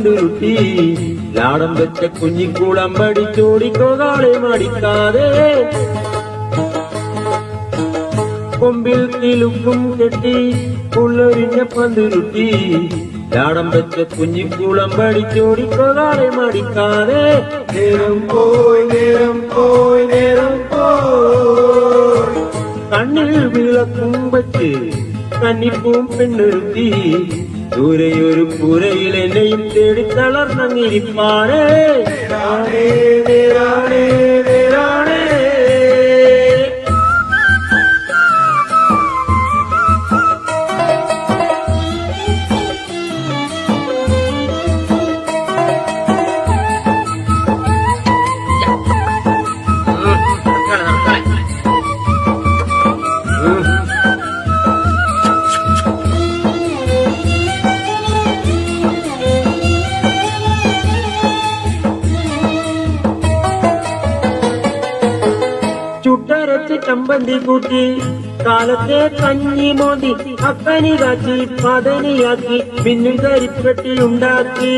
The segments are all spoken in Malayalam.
പന്തുരുട്ടി ലാടം വെച്ച കുഞ്ഞിക്കൂളം പഠിച്ചോടിക്കോകാളെ മടിക്കാതെ കൊമ്പിൽ കിലുക്കും കെട്ടി ഉള്ളൊരിഞ്ഞ പന്തുരുട്ടി ലാടം വെച്ച കുഞ്ഞിക്കൂളം പഠിച്ചോടിക്കോകാളെ മടിക്കാതെ നേരം പോയി നേരം പോയി നേരം പോയി കണ്ണിൽ വിളക്കും വെച്ച് കന്നിപ്പൂം പെണ്ണൊരുത്തി ദൂരെയൊരു പുരയിൽ എന്നെയും തേടി തളർന്നിരിപ്പാണേ നേരാണേ നേരാണേ നേരാണേ ചുട്ടരച്ച് ചമ്പന്തി കൂട്ടി കാലത്തെ കഞ്ഞി മോന്തി അക്കനി കാച്ചി പതനിയാക്കി പിന്നും കരിപ്പെട്ടിയുണ്ടാക്കി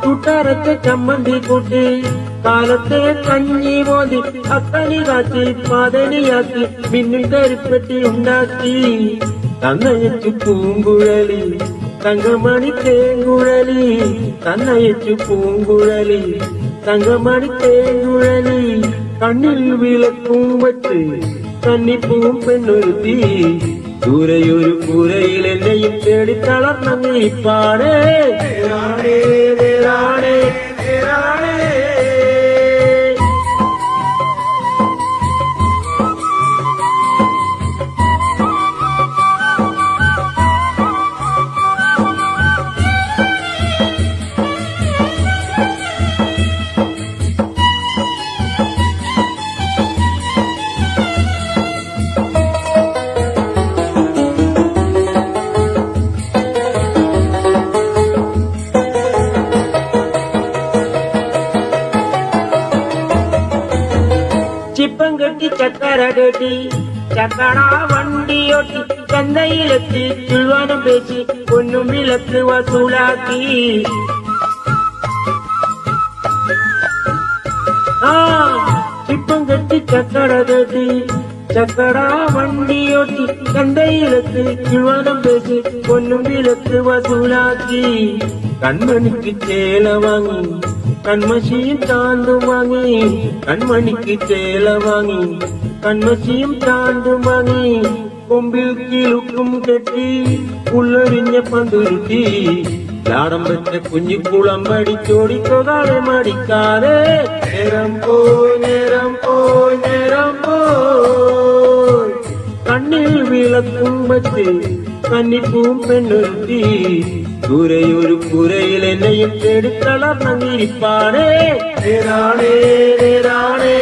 ചുട്ടരച്ച് ചമ്മന്തി കൂട്ടി കാലത്തെ കഞ്ഞി മോന്തി അക്കനി കാച്ചി പതനിയാക്കി പിന്നും കരിപ്പെട്ടിയുണ്ടാക്കി തന്നയച്ചു പൂങ്കുഴലി തങ്കമണി തേങ്കുഴലി തന്നയച്ചു പൂങ്കുഴലി തങ്കമണി തേങ്കുഴലി കണ്ണിൽ വിളക്കും വച്ച് കന്നിപ്പൂം പെണ്ണൊരുത്തി ദൂരെയൊരു പുരയിൽ എന്നെയും തേടി തളർന്നിരിപ്പാണേ നേരാണേ നേരാണേ നേരാണേ ചിപ്പം കെട്ടി ചക്കര കെട്ടി ചക്കട വണ്ടിയൊട്ടി ചന്തയിലെത്തി ചുഴുവാനം പേച്ചി പൊന്നും വിളക്ക് വസൂലാക്കി ചിപ്പം കെട്ടി ചക്കട കെട്ടി ചക്കട വണ്ടിയൊട്ടി ചന്തയിലെത്തി ചുഴുവാനം പേച്ചി പൊന്നും വിളക്ക് വസൂലാക്കി കൺമണിക്ക് ചേല വാങ്ങി കൺമശിയും ചാന്തും വാങ്ങി കൺമണിക്ക് ചേല വാങ്ങി കൺമശിയും ചാന്തും വാങ്ങി കൊമ്പിൽ കിലുക്കും കെട്ടി ഉള്ളൊരിഞ്ഞ പന്തുരുട്ടി ലാടം വെച്ച കുഞ്ഞിക്കുളം പഠിച്ചോടിക്കോകാളെ മടിക്കാതെ നേരം പോയി നേരം പോയി നേരം പോയി കണ്ണിൽ വിളക്കും വെച്ച് കന്നിപ്പൂം പെണ്ണൊരുത്തി ദൂരെയൊരു പുരയിൽ എന്നെയും തേടി തളർന്നിരിപ്പാണേ നേരാണേ നേരാണേ